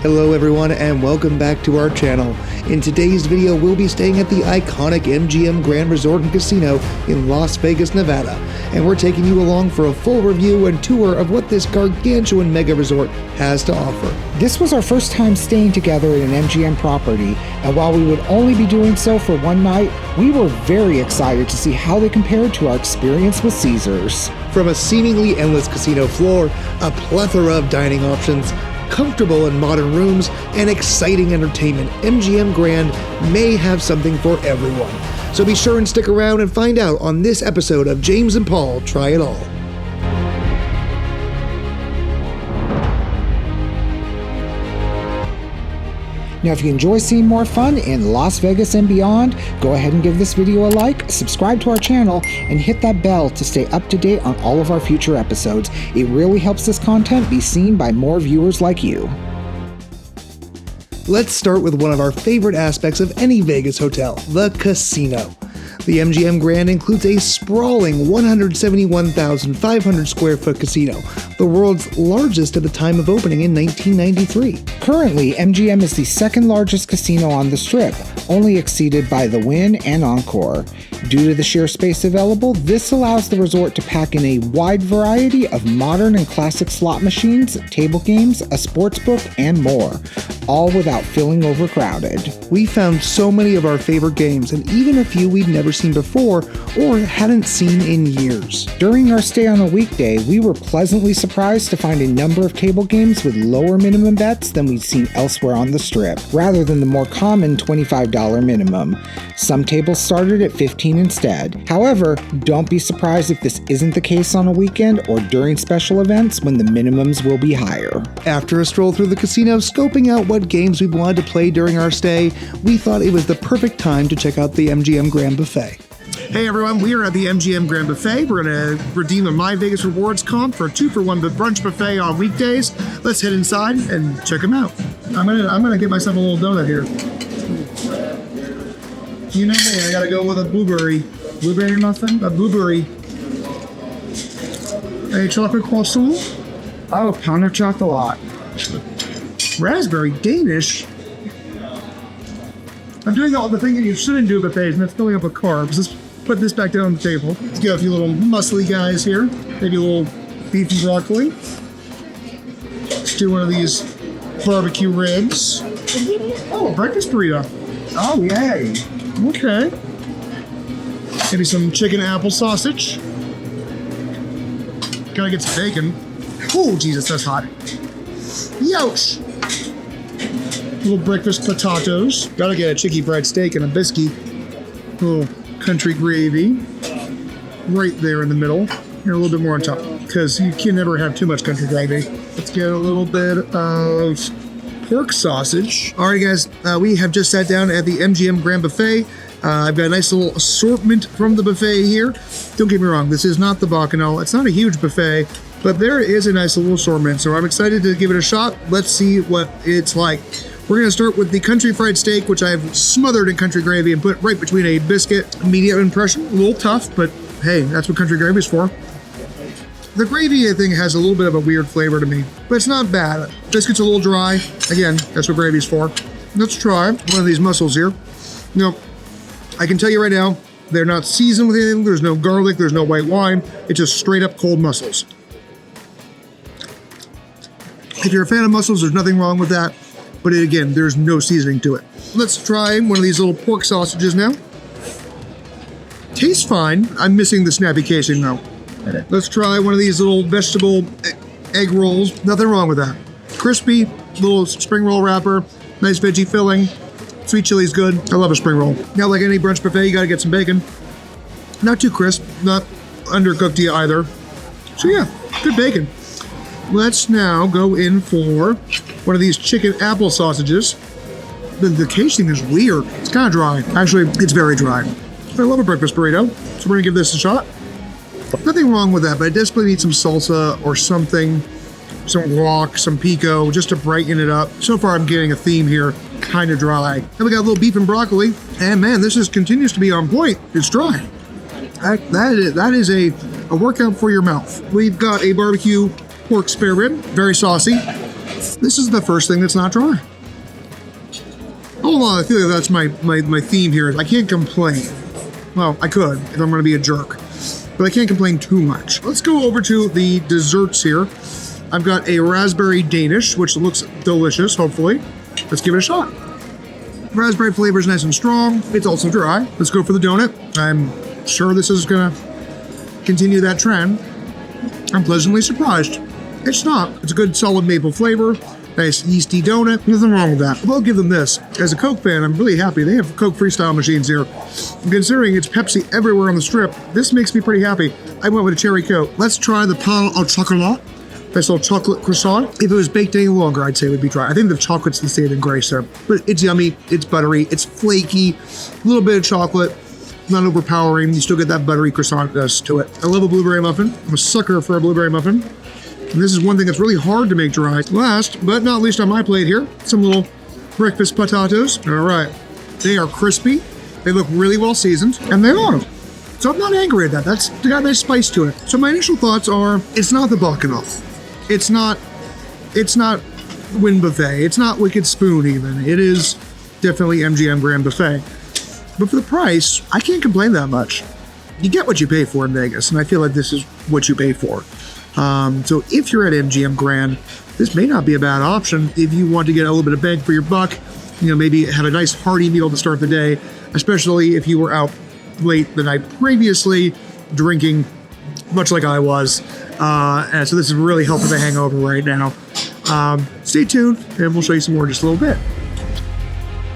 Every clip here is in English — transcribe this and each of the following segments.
Hello everyone and welcome back to our channel. In today's video we'll be staying at the iconic MGM Grand Resort and Casino in Las Vegas, Nevada. And we're taking you along for a full review and tour of what this gargantuan mega resort has to offer. This was our first time staying together at an MGM property, and while we would only be doing so for one night, we were very excited to see how they compared to our experience with Caesars. From a seemingly endless casino floor, a plethora of dining options, comfortable and modern rooms, and exciting entertainment, MGM Grand may have something for everyone. So be sure and stick around and find out on this episode of James and Paul Try It All. Now, if you enjoy seeing more fun in Las Vegas and beyond, go ahead and give this video a like, subscribe to our channel, and hit that bell to stay up to date on all of our future episodes. It really helps this content be seen by more viewers like you. Let's start with one of our favorite aspects of any Vegas hotel, the casino. The MGM Grand includes a sprawling 171,500 square foot casino, the world's largest at the time of opening in 1993. Currently, MGM is the second largest casino on the Strip, only exceeded by the Wynn and Encore. Due to the sheer space available, this allows the resort to pack in a wide variety of modern and classic slot machines, table games, a sports book, and more, all without feeling overcrowded. We found so many of our favorite games, and even a few we'd never seen before or hadn't seen in years. During our stay on a weekday, we were pleasantly surprised to find a number of table games with lower minimum bets than we'd seen elsewhere on the Strip, rather than the more common $25 minimum. Some tables started at $15 instead. However, don't be surprised if this isn't the case on a weekend or during special events when the minimums will be higher. After a stroll through the casino, scoping out what games we wanted to play during our stay, we thought it was the perfect time to check out the MGM Grand Buffet. Hey everyone, we are at the MGM Grand Buffet. We're going to redeem a My Vegas Rewards comp for a 2-for-1 brunch buffet on weekdays. Let's head inside and check them out. I'm gonna get myself a little donut here. You know me, I gotta go with a blueberry muffin, a blueberry. A chocolate croissant. Oh, pound of chocolate. Raspberry Danish. I'm doing all the thing that you shouldn't do at buffets, and that's filling up with carbs. Let's put this back down on the table. Let's get a few little muscly guys here. Maybe a little beef and broccoli. Let's do one of these barbecue ribs. Oh, a breakfast burrito. Oh, yay. Okay. Maybe some chicken apple sausage. Gotta get some bacon. Oh, Jesus, that's hot. Yosh! Little breakfast potatoes. Gotta get a chicky fried steak and a biscuit. Little country gravy. Right there in the middle. And a little bit more on top, because you can never have too much country gravy. Let's get a little bit of pork sausage. All right, guys, we have just sat down at the MGM Grand Buffet. I've got a nice little assortment from the buffet here. Don't get me wrong, this is not the Bacchanal. It's not a huge buffet, but there is a nice little assortment, so I'm excited to give it a shot. Let's see what it's like. We're gonna start with the country fried steak, which I've smothered in country gravy and put right between a biscuit. Medium impression, a little tough, but hey, that's what country gravy is for. The gravy, I think, has a little bit of a weird flavor to me, but it's not bad. Biscuit's a little dry. Again, that's what gravy's for. Let's try one of these mussels here. Now, I can tell you right now, they're not seasoned with anything. There's no garlic, there's no white wine. It's just straight up cold mussels. If you're a fan of mussels, there's nothing wrong with that. But again, there's no seasoning to it. Let's try one of these little pork sausages now. Tastes fine. I'm missing the snappy casing though. Let's try one of these little vegetable egg rolls. Nothing wrong with that. Crispy, little spring roll wrapper, nice veggie filling. Sweet chili's good. I love a spring roll. Now, like any brunch buffet, you gotta get some bacon. Not too crisp, not undercooked either. So yeah, good bacon. Let's now go in for one of these chicken apple sausages. The casing is weird. It's kind of dry. Actually, it's very dry. I love a breakfast burrito, so we're gonna give this a shot. Nothing wrong with that, but I desperately need some salsa or something, some guac, some pico, just to brighten it up. So far, I'm getting a theme here, kind of dry. Then we got a little beef and broccoli, and man, this continues to be on point. It's dry. That is a workout for your mouth. We've got a barbecue pork spare rib, very saucy. This is the first thing that's not dry. Hold on, I feel like that's my theme here. I can't complain. Well, I could if I'm going to be a jerk, but I can't complain too much. Let's go over to the desserts here. I've got a raspberry Danish, which looks delicious, hopefully. Let's give it a shot. Raspberry flavor is nice and strong. It's also dry. Let's go for the donut. I'm sure this is going to continue that trend. I'm pleasantly surprised. It's not. It's a good solid maple flavor. Nice yeasty donut. Nothing wrong with that. I will give them this. As a Coke fan, I'm really happy. They have Coke freestyle machines here. Considering it's Pepsi everywhere on the strip, this makes me pretty happy. I went with a cherry Coke. Let's try the pain au chocolat. Nice little chocolate croissant. If it was baked any longer, I'd say it would be dry. I think the chocolate's the saving grace there. But it's yummy. It's buttery. It's flaky. A little bit of chocolate. Not overpowering. You still get that buttery croissantness to it. I love a blueberry muffin. I'm a sucker for a blueberry muffin. And this is one thing that's really hard to make dry. Last, but not least on my plate here, some little breakfast potatoes. All right. They are crispy. They look really well seasoned. And they are. So I'm not angry at that. That's got a nice spice to it. So my initial thoughts are, it's not the Bacchanal. It's not Wynn Buffet. It's not Wicked Spoon even. It is definitely MGM Grand Buffet. But for the price, I can't complain that much. You get what you pay for in Vegas, and I feel like this is what you pay for. So if you're at MGM Grand, this may not be a bad option if you want to get a little bit of bang for your buck. You know, maybe have a nice hearty meal to start the day, especially if you were out late the night previously drinking, much like I was. And so this is really helping the hangover right now. Stay tuned, and we'll show you some more in just a little bit.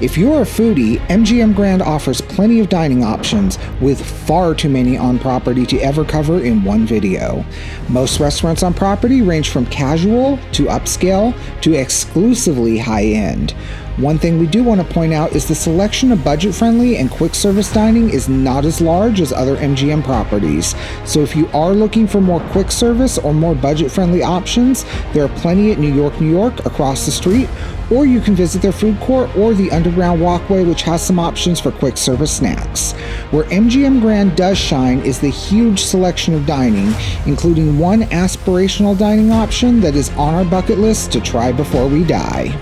If you're a foodie, MGM Grand offers plenty of dining options with far too many on property to ever cover in one video. Most restaurants on property range from casual to upscale to exclusively high-end. One thing we do want to point out is the selection of budget-friendly and quick-service dining is not as large as other MGM properties. So if you are looking for more quick-service or more budget-friendly options, there are plenty at New York across the street, or you can visit their food court or the underground walkway, which has some options for quick-service snacks. Where MGM Grand does shine is the huge selection of dining, including one aspirational dining option that is on our bucket list to try before we die.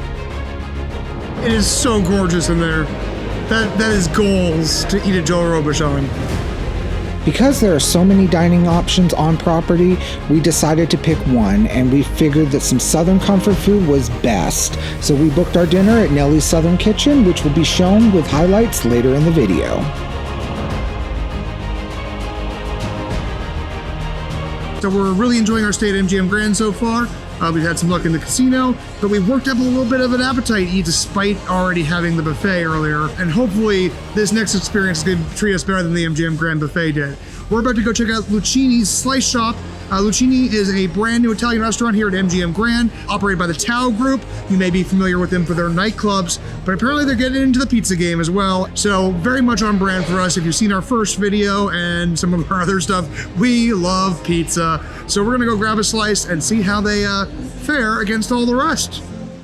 It is so gorgeous in there. That is goals to eat at Joe Robuchon. Because there are so many dining options on property, we decided to pick one, and we figured that some Southern comfort food was best. So we booked our dinner at Nellie's Southern Kitchen, which will be shown with highlights later in the video. So we're really enjoying our stay at MGM Grand so far. We've had some luck in the casino, but we've worked up a little bit of an appetite to eat despite already having the buffet earlier. And hopefully this next experience is going to treat us better than the MGM Grand Buffet did. We're about to go check out Lucini Slice Shop. Lucini is a brand new Italian restaurant here at MGM Grand, operated by the Tao Group. You may be familiar with them for their nightclubs, but apparently they're getting into the pizza game as well. So very much on brand for us. If you've seen our first video and some of our other stuff, we love pizza. So we're gonna go grab a slice and see how they fare against all the rest.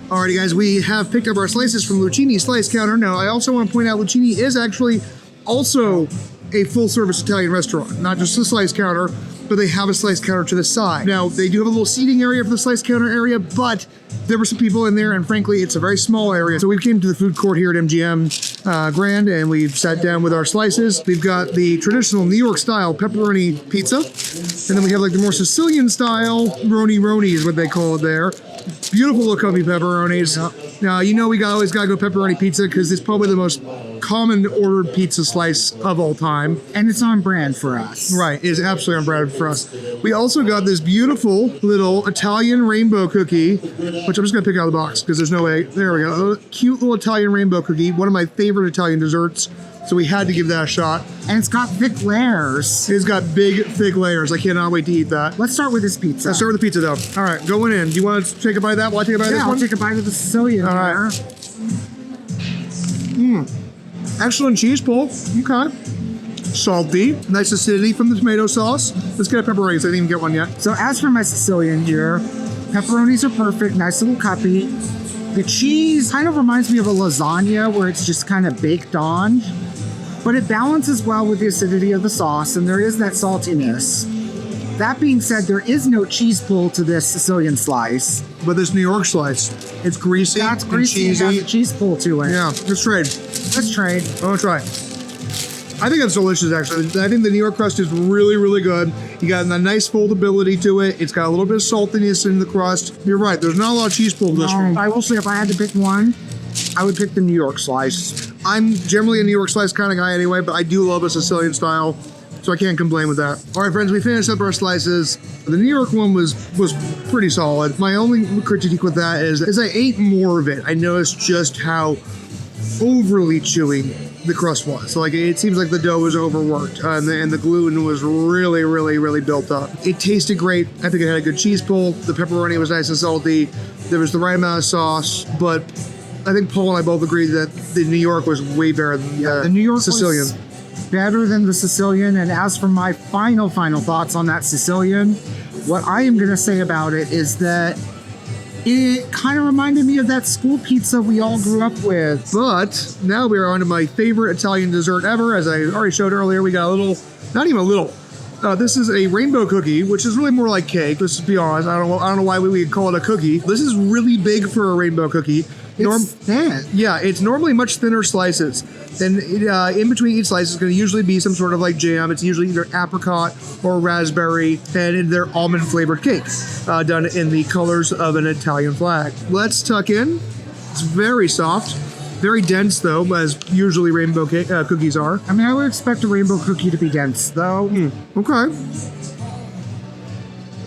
Alrighty guys, we have picked up our slices from Lucini Slice Counter. Now I also want to point out Lucini is actually also a full service Italian restaurant, not just a slice counter, but they have a slice counter to the side. Now, they do have a little seating area for the slice counter area, but there were some people in there, and frankly, it's a very small area. So we came to the food court here at MGM Grand, and we've sat down with our slices. We've got the traditional New York style pepperoni pizza, and then we have like the more Sicilian style roni is what they call it there. Beautiful little comfy pepperonis. Now, you know we always gotta go pepperoni pizza because it's probably the most common ordered pizza slice of all time. And it's on brand for us. Right, it is absolutely on brand for us. We also got this beautiful little Italian rainbow cookie, which I'm just gonna pick out of the box because there's no way. There we go. A cute little Italian rainbow cookie, one of my favorite Italian desserts. So we had to give that a shot. And it's got thick layers. It's got big, thick layers. I cannot wait to eat that. Let's start with this pizza. Let's start with the pizza though. All right, going in. Do you want to take a bite of that while I take a bite of this one? I'll take a bite of the Sicilian. All right. Excellent cheese pull. Okay. Salty. Nice acidity from the tomato sauce. Let's get a pepperoni. I didn't even get one yet. So as for my Sicilian here, pepperonis are perfect. Nice little cuppy. The cheese kind of reminds me of a lasagna where it's just kind of baked on. But it balances well with the acidity of the sauce, and there is that saltiness. That being said, there is no cheese pull to this Sicilian slice. But this New York slice, it's greasy. That's and greasy and cheesy. has a cheese pull to it. Yeah, let's trade. Let's trade. I want to try. I think it's delicious, actually. I think the New York crust is really, really good. You got a nice foldability to it. It's got a little bit of saltiness in the crust. You're right. There's not a lot of cheese pull to this one. I will say, if I had to pick one, I would pick the New York slice. I'm generally a New York slice kind of guy anyway, but I do love a Sicilian style, so I can't complain with that. All right, friends, we finished up our slices. The New York one was pretty solid. My only critique with that is as I ate more of it, I noticed just how overly chewy the crust was. So like it seems like the dough was overworked and the gluten was really, really, really built up. It tasted great. I think it had a good cheese pull. The pepperoni was nice and salty. There was the right amount of sauce, but I think Paul and I both agreed that the New York was way better than The New York Sicilian. was better than the Sicilian. And as for my final thoughts on that Sicilian, what I am going to say about it is that it kind of reminded me of that school pizza we all grew up with. But now we are on to my favorite Italian dessert ever. As I already showed earlier, we got a little, not even a little. This is a rainbow cookie, which is really more like cake. Let's be honest. I don't know why we would call it a cookie. This is really big for a rainbow cookie. It's thin. Yeah, it's normally much thinner slices. And in between each slice is going to usually be some sort of like jam. It's usually either apricot or raspberry, and they're almond flavored cake done in the colors of an Italian flag. Let's tuck in. It's very soft, very dense though, as usually rainbow cookies are. I mean, I would expect a rainbow cookie to be dense though. Okay.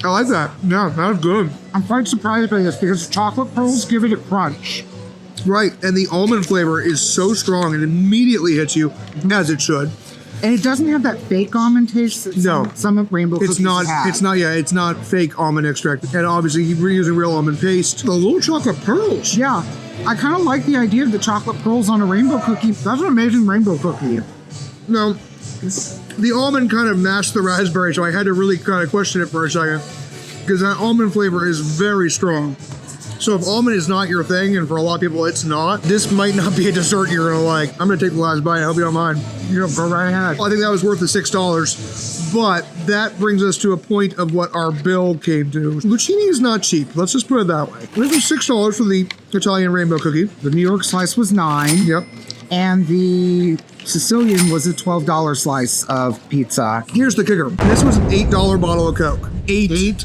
I like that. Yeah, that was good. I'm quite surprised by this because chocolate pearls give it a crunch. Right, and the almond flavor is so strong and immediately hits you, as it should. And it doesn't have that fake almond taste that No. some rainbow cookies have. It's not fake almond extract. And obviously we're using real almond paste. The little chocolate pearls. Yeah, I kind of like the idea of the chocolate pearls on a rainbow cookie. That's an amazing rainbow cookie. No, the almond kind of matched the raspberry, so I had to really kind of question it for a second. Because that almond flavor is very strong. So if almond is not your thing, and for a lot of people it's not, this might not be a dessert you're gonna like. I'm gonna take the last bite. I hope you don't mind. You know, go right ahead. Well, I think that was worth the $6, but that brings us to a point of what our bill came to. Lucini is not cheap. Let's just put it that way. This was $6 for the Italian rainbow cookie. The New York slice was $9. Yep. And the Sicilian was a $12 slice of pizza. Here's the kicker. This was an $8 bottle of Coke. $8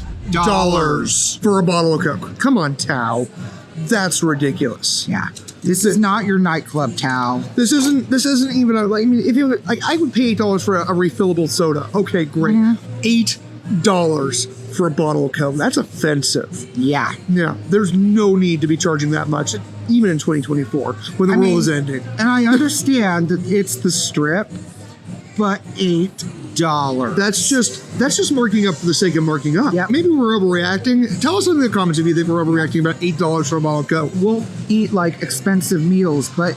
for a bottle of Coke. Come on, Tao. That's ridiculous. Yeah. This is not your nightclub, Tao. This isn't even a, like, I mean, if you like, I would pay $8 for a refillable soda. Okay, great. $8 for a bottle of Coke. That's offensive. Yeah. Yeah. There's no need to be charging that much, even in 2024, when the world is ending. And I understand that it's the Strip, but $8. That's just marking up for the sake of marking up. Yeah. Maybe we're overreacting. Tell us in the comments if you think we're overreacting about $8 for a bottle of Coke. We'll eat like expensive meals, but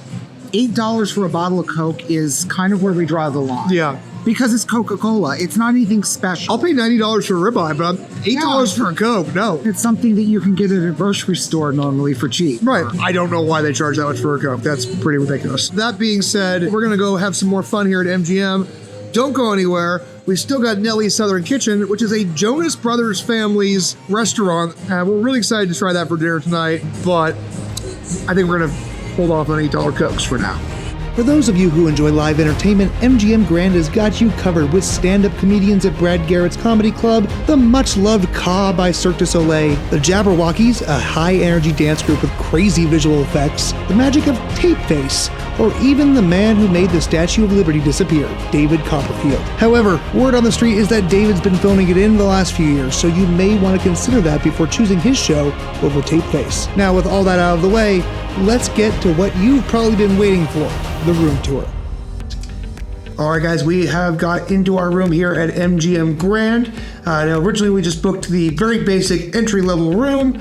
$8 for a bottle of Coke is kind of where we draw the line. Yeah. Because it's Coca-Cola. It's not anything special. I'll pay $90 for a ribeye, but $8 for a Coke, no. It's something that you can get at a grocery store normally for cheap. Right. I don't know why they charge that much for a Coke. That's pretty ridiculous. That being said, we're going to go have some more fun here at MGM. Don't go anywhere. We still got Nellie's Southern Kitchen, which is a Jonas Brothers family's restaurant. We're really excited to try that for dinner tonight, but I think we're going to hold off on $8 Cokes for now. For those of you who enjoy live entertainment, MGM Grand has got you covered with stand-up comedians at Brad Garrett's Comedy Club, the much-loved Ka by Cirque du Soleil, the Jabberwockies, a high-energy dance group with crazy visual effects, the magic of Tape Face, or even the man who made the Statue of Liberty disappear, David Copperfield. However, word on the street is that David's been phoning it in the last few years, so you may want to consider that before choosing his show over Tape Face. Now, with all that out of the way, let's get to what you've probably been waiting for, the room tour. All right, guys, we have got into our room here at MGM Grand. Now, originally, we just booked the very basic entry-level room,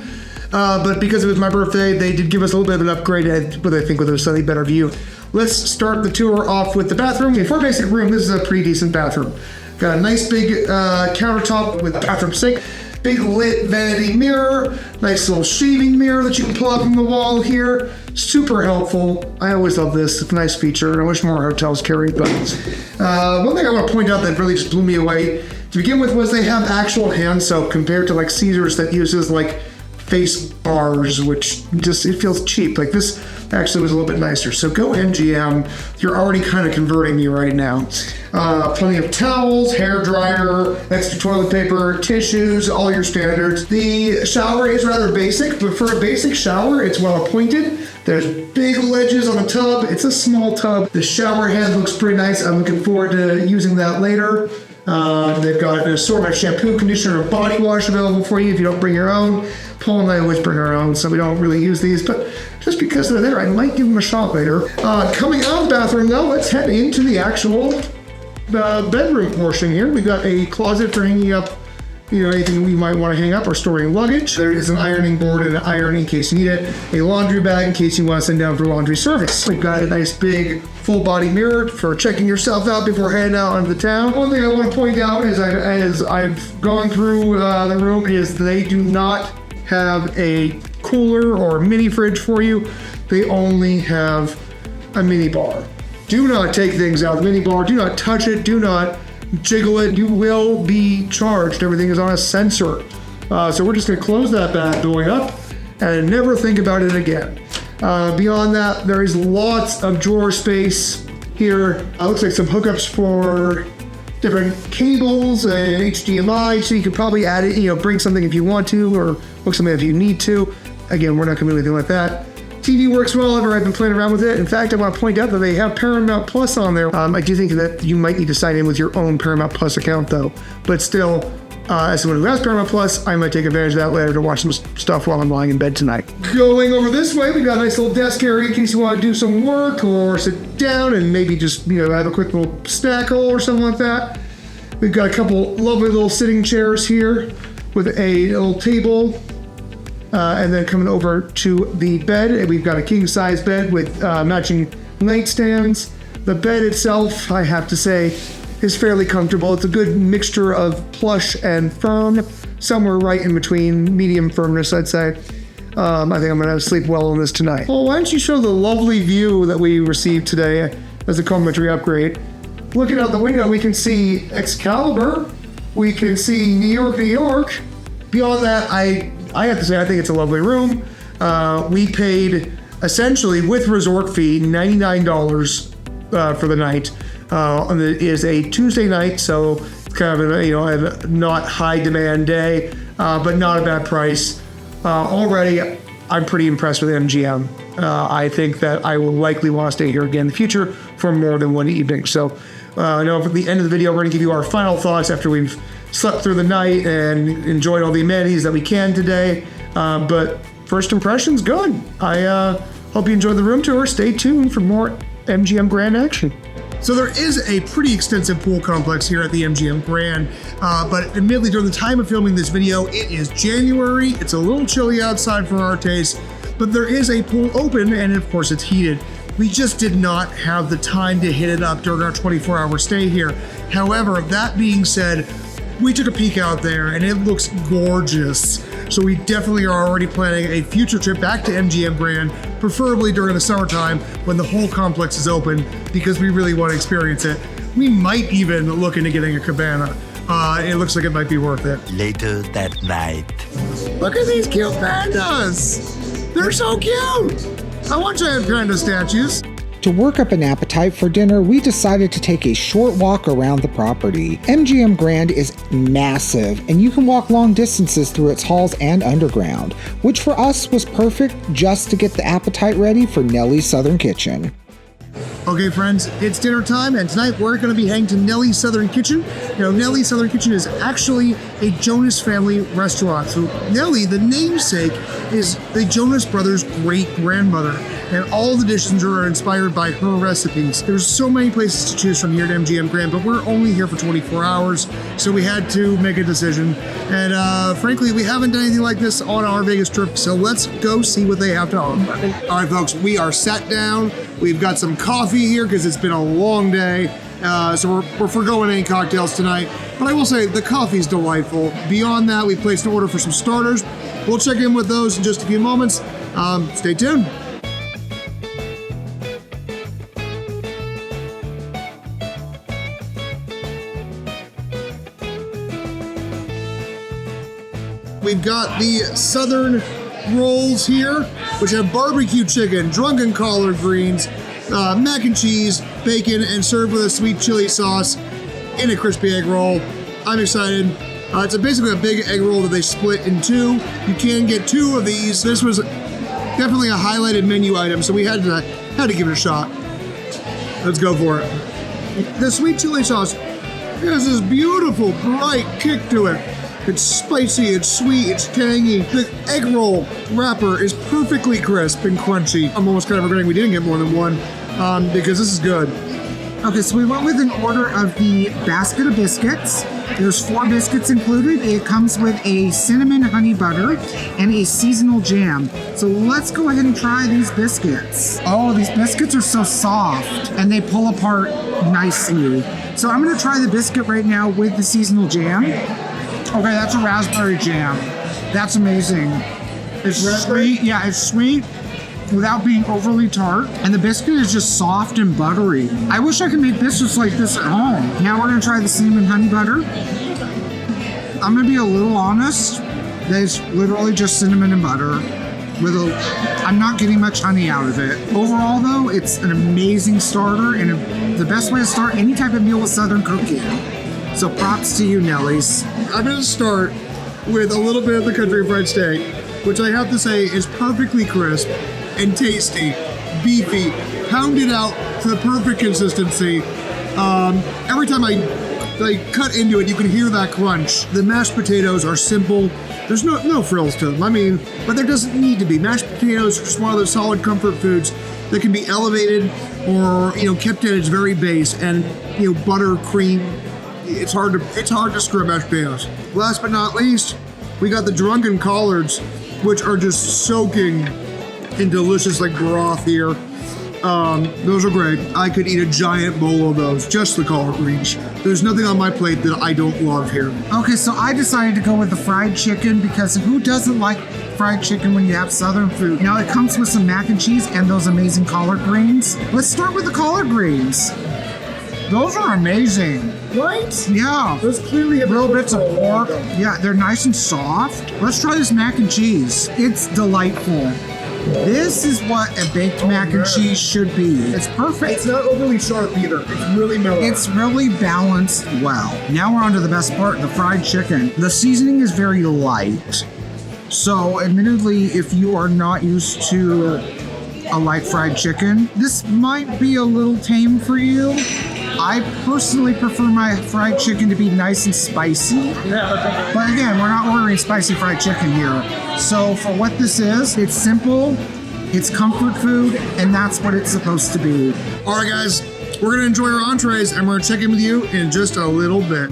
but because it was my birthday, they did give us a little bit of an upgrade, but I think with a slightly better view. Let's start the tour off with the bathroom. Okay, for a basic room, this is a pretty decent bathroom. Got a nice big countertop with a bathroom sink. Big lit vanity mirror, nice little shaving mirror that you can pull up from the wall here. Super helpful. I always love this. It's a nice feature. I wish more hotels carried, but one thing I want to point out that really just blew me away. Did To begin with, was they have actual hand soap compared to like Caesar's that uses like face bars, which just, it feels cheap. Like this actually was a little bit nicer. So go MGM. You're already kind of converting me right now. Plenty of towels, hair dryer, extra toilet paper, tissues, all your standards. The shower is rather basic, but for a basic shower, it's well appointed. There's big ledges on the tub. It's a small tub. The shower head looks pretty nice. I'm looking forward to using that later. They've got an assortment of shampoo, conditioner, and body wash available for you if you don't bring your own. Paul and I always bring our own, so we don't really use these, but just because they're there, I might give them a shot later. Coming out of the bathroom, though, let's head into the actual bedroom portion here. We've got a closet for hanging up, anything we might want to hang up or storing luggage. There is an ironing board and an iron in case you need it. A laundry bag in case you want to send down for laundry service. We've got a nice big full body mirror for checking yourself out before heading out into the town. One thing I want to point out is as I've gone through the room is they do not have a cooler or a mini fridge for you. They only have a mini bar. Do not take things out of the mini bar. Do not touch it. Do not jiggle it. You will be charged. Everything is on a sensor. So we're just going to close that bad boy up and never think about it again. Beyond that, there is lots of drawer space here. Looks like some hookups for different cables and HDMI, so you could probably add it, bring something if you want to, or hook something if you need to. Again, we're not going to do anything like that. TV works well. I've been playing around with it. In fact, I want to point out that they have Paramount Plus on there. I do think that you might need to sign in with your own Paramount Plus account, though. But still, as someone who has Paramount Plus, I might take advantage of that later to watch some stuff while I'm lying in bed tonight. Going over this way, we've got a nice little desk area in case you want to do some work or sit down and maybe just, have a quick little snack hole or something like that. We've got a couple lovely little sitting chairs here with a little table. And then coming over to the bed, we've got a king-size bed with matching nightstands. The bed itself, I have to say, is fairly comfortable. It's a good mixture of plush and firm, somewhere right in between, medium firmness, I'd say. I think I'm going to sleep well on this tonight. Well, why don't you show the lovely view that we received today as a complimentary upgrade. Looking out the window, we can see Excalibur. We can see New York, New York. Beyond that, I have to say, I think it's a lovely room. We paid, essentially, with resort fee, $99 for the night. It is a Tuesday night, so it's kind of a not high demand day, but not a bad price. Already, I'm pretty impressed with MGM. I think that I will likely want to stay here again in the future for more than one evening. So I know at the end of the video, we're going to give you our final thoughts after we've slept through the night and enjoyed all the amenities that we can today. But first impressions, good. I hope you enjoyed the room tour. Stay tuned for more MGM Grand action. So there is a pretty extensive pool complex here at the MGM Grand, but admittedly during the time of filming this video, it is January. It's a little chilly outside for our taste, but there is a pool open and of course it's heated. We just did not have the time to hit it up during our 24-hour stay here. However, that being said, we took a peek out there and it looks gorgeous. So we definitely are already planning a future trip back to MGM Grand, preferably during the summertime when the whole complex is open, because we really want to experience it. We might even look into getting a cabana. It looks like it might be worth it. Later that night. Look at these cute pandas. They're so cute. I want giant panda statues. To work up an appetite for dinner, we decided to take a short walk around the property. MGM Grand is massive, and you can walk long distances through its halls and underground, which for us was perfect just to get the appetite ready for Nellie's Southern Kitchen. Okay, friends, it's dinner time, and tonight we're going to be heading to Nellie's Southern Kitchen. Nellie's Southern Kitchen is actually a Jonas Family Restaurant. So Nellie, the namesake, is the Jonas Brothers' great-grandmother, and all the dishes are inspired by her recipes. There's so many places to choose from here at MGM Grand, but we're only here for 24 hours, so we had to make a decision. And frankly, we haven't done anything like this on our Vegas trip, so let's go see what they have to offer. All right, folks, we are sat down. We've got some coffee here because it's been a long day, so we're foregoing any cocktails tonight. But I will say the coffee's delightful. Beyond that, we placed an order for some starters. We'll check in with those in just a few moments. Stay tuned. we've got the Southern rolls here, which have barbecue chicken, drunken collard greens, mac and cheese, bacon, and served with a sweet chili sauce in a crispy egg roll. I'm excited. It's basically a big egg roll that they split in two. You can get two of these. This was definitely a highlighted menu item, so we had to give it a shot. Let's go for it. The sweet chili sauce has this beautiful, bright kick to it. It's spicy, it's sweet, it's tangy. The egg roll wrapper is perfectly crisp and crunchy. I'm almost kind of regretting we didn't get more than one because this is good. Okay, so we went with an order of the basket of biscuits. There's 4 biscuits included. It comes with a cinnamon honey butter and a seasonal jam. So let's go ahead and try these biscuits. Oh, these biscuits are so soft and they pull apart nicely. So I'm gonna try the biscuit right now with the seasonal jam. Okay, that's a raspberry jam. That's amazing. It's sweet. Yeah, it's sweet without being overly tart. And the biscuit is just soft and buttery. I wish I could make biscuits like this at home. Now we're gonna try the cinnamon honey butter. I'm gonna be a little honest. It's literally just cinnamon and butter I'm not getting much honey out of it. Overall though, it's an amazing starter and the best way to start any type of meal with Southern cooking. So props to you, Nellies. I'm gonna start with a little bit of the country fried steak, which I have to say is perfectly crisp and tasty, beefy, pounded out to the perfect consistency. Every time I cut into it, you can hear that crunch. The mashed potatoes are simple. There's no frills to them. I mean, but there doesn't need to be. Mashed potatoes are just one of those solid comfort foods that can be elevated or kept at its very base, and butter, cream. It's hard to screw up mashed potatoes. Last but not least, we got the drunken collards, which are just soaking in delicious broth here. Those are great. I could eat a giant bowl of those, just the collard greens. There's nothing on my plate that I don't love here. Okay, so I decided to go with the fried chicken because who doesn't like fried chicken when you have Southern food? Now it comes with some mac and cheese and those amazing collard greens. Let's start with the collard greens. Those are amazing. Right? Yeah. Those clearly have little bits of pork. Yeah, they're nice and soft. Let's try this mac and cheese. It's delightful. This is what a baked mac and cheese should be. It's perfect. It's not overly sharp either. It's really mellow. It's really balanced well. Now we're on to the best part, the fried chicken. The seasoning is very light. So admittedly, if you are not used to a light fried chicken, this might be a little tame for you. I personally prefer my fried chicken to be nice and spicy. But again, we're not ordering spicy fried chicken here. So for what this is, it's simple, it's comfort food, and that's what it's supposed to be. All right, guys, we're going to enjoy our entrees, and we're going to check in with you in just a little bit.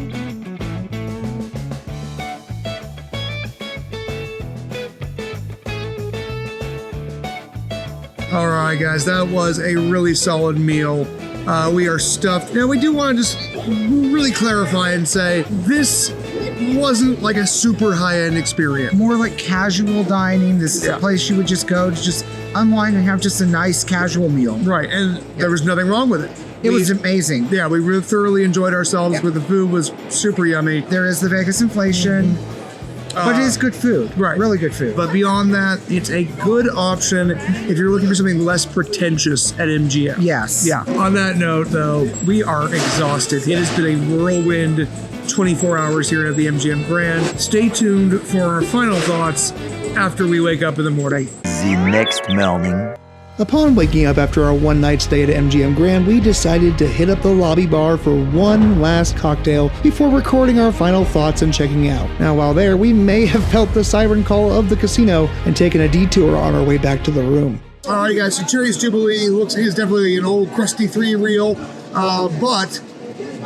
All right, guys, that was a really solid meal. We are stuffed. Now, we do want to just really clarify and say this wasn't like a super high-end experience. More like casual dining. This is a place you would just go to just unwind and have just a nice casual meal. Right, and there was nothing wrong with it. It was amazing. Yeah, we really thoroughly enjoyed ourselves. With the food was super yummy. There is the Vegas inflation. But it is good food. Right. Really good food. But beyond that, it's a good option if you're looking for something less pretentious at MGM. Yes. Yeah. On that note, though, we are exhausted. It has been a whirlwind 24 hours here at the MGM Grand. Stay tuned for our final thoughts after we wake up in the morning. The next morning. Upon waking up after our one-night stay at MGM Grand, we decided to hit up the lobby bar for one last cocktail before recording our final thoughts and checking out. Now, while there, we may have felt the siren call of the casino and taken a detour on our way back to the room. All right, guys, so Cherry's Jubilee is definitely an old crusty 3 reel, but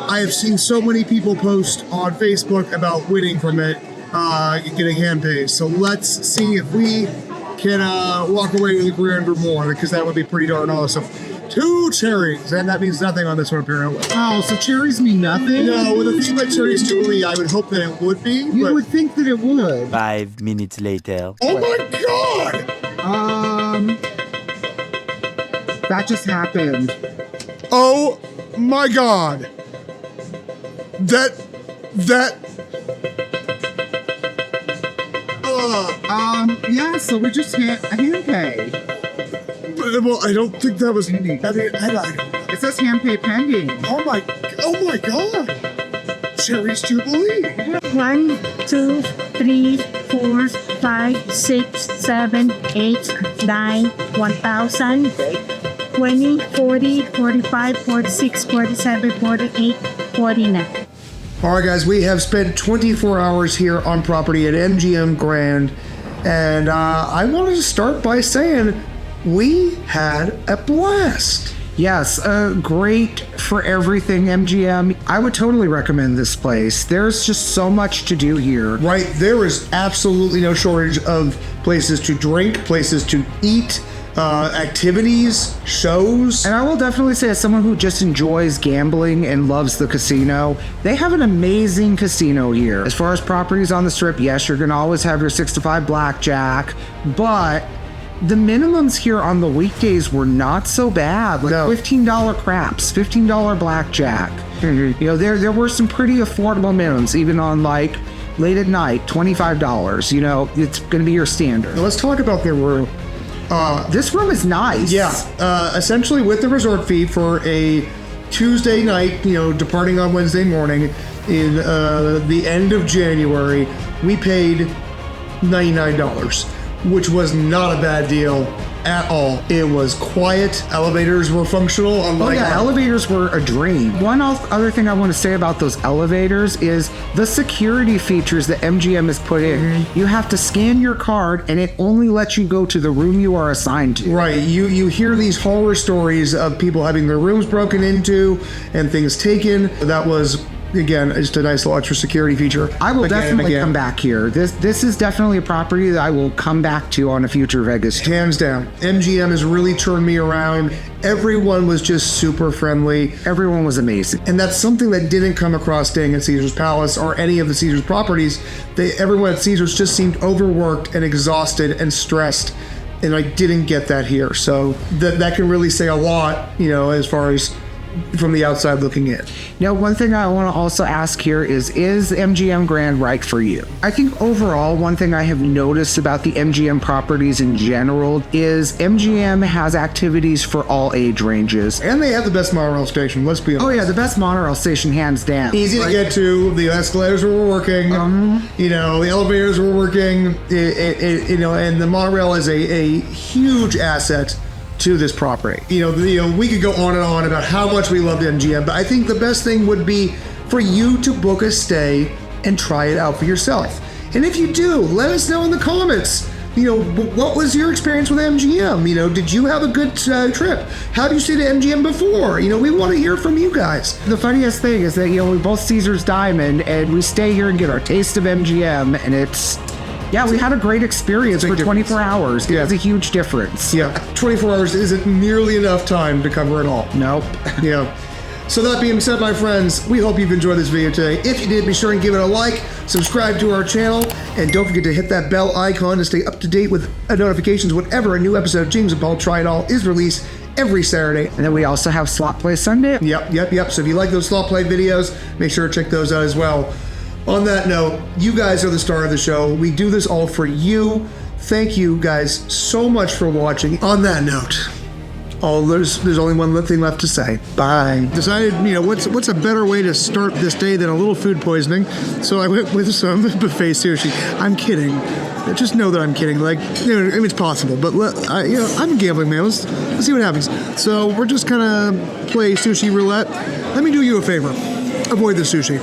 I have seen so many people post on Facebook about winning from it, getting hand pays. So let's see if we can walk away with a grand or more, because that would be pretty darn awesome. 2 cherries, and that means nothing on this one apparently. Oh, so cherries mean nothing? No, with a thing like Cherry's Jubilee, I would hope that it would be. You would think that it would. 5 minutes later. Oh my god! That just happened. Oh my god! Yeah, so we just hand pay. Well, I don't think that was. It says hand pay pending. Oh my God! Cherry's Jubilee. 1, 2, 3, 4, 5, 6, 7, 8, 9, 1,000, 20, 40, 45, 46, 47, 48, 49. All right, guys, we have spent 24 hours here on property at MGM Grand, and I wanted to start by saying we had a blast. Yes, great for everything, MGM. I would totally recommend this place. There's just so much to do here. Right, there is absolutely no shortage of places to drink, places to eat, activities, shows. And I will definitely say, as someone who just enjoys gambling and loves the casino, they have an amazing casino here. As far as properties on the Strip, yes, you're going to always have your 6 to 5 blackjack, but the minimums here on the weekdays were not so bad. Like No. $15 craps, $15 blackjack. You know, there were some pretty affordable minimums, even on like late at night, $25. You know, it's going to be your standard. Now, let's talk about their room. This room is nice. Yeah, essentially with the resort fee for a Tuesday night, you know, departing on Wednesday morning in the end of January, we paid $99, which was not a bad deal at all. It was quiet. Elevators were functional. Oh yeah, elevators were a dream. One other thing I want to say about those elevators is the security features that MGM has put in. You have to scan your card and it only lets you go to the room you are assigned to. Right, you hear these horror stories of people having their rooms broken into and things taken. That was, again, just a nice little extra security feature. I will Again and definitely again. come back here. This is definitely a property that I will come back to on a future Vegas trip. Hands down. MGM has really turned me around. Everyone was just super friendly. Everyone was amazing. And that's something that didn't come across staying at Caesar's Palace or any of the Caesar's properties. Everyone at Caesar's just seemed overworked and exhausted and stressed. And I didn't get that here. So that can really say a lot, you know, as far as from the outside looking in. Now, one thing I want to also ask here is MGM Grand right for you? I think overall, one thing I have noticed about the MGM properties in general is MGM has activities for all age ranges. And they have the best monorail station, let's be honest. Oh yeah, the best monorail station, hands down. Easy to get to. The escalators were working. You know, the elevators were working. You know, and the monorail is a huge asset to this property. You know, we could go on and on about how much we loved MGM, but I think the best thing would be for you to book a stay and try it out for yourself. And if you do, let us know in the comments. You know, what was your experience with MGM? You know, did you have a good trip? How did you stay to MGM before? You know, we want to hear from you guys. The funniest thing is that, you know, we both Caesar's Diamond and we stay here and get our taste of MGM, and it's, yeah, we had a great experience for 24 hours. Yeah. It's a huge difference. Yeah, 24 hours isn't nearly enough time to cover it all. Nope. Yeah. So that being said, my friends, we hope you've enjoyed this video today. If you did, be sure and give it a like, subscribe to our channel, and don't forget to hit that bell icon to stay up to date with notifications whenever a new episode of James and Paul Try It All is released every Saturday. And then we also have Slot Play Sunday. Yep. So if you like those slot play videos, make sure to check those out as well. On that note, you guys are the star of the show. We do this all for you. Thank you guys so much for watching. On that note, there's only one thing left to say. Bye. Decided, you know, what's a better way to start this day than a little food poisoning? So I went with some buffet sushi. I'm kidding. Just know that I'm kidding. Like, you know, I mean, it's possible, but you know, I'm a gambling man. Let's see what happens. So we're just gonna play sushi roulette. Let me do you a favor. Avoid the sushi.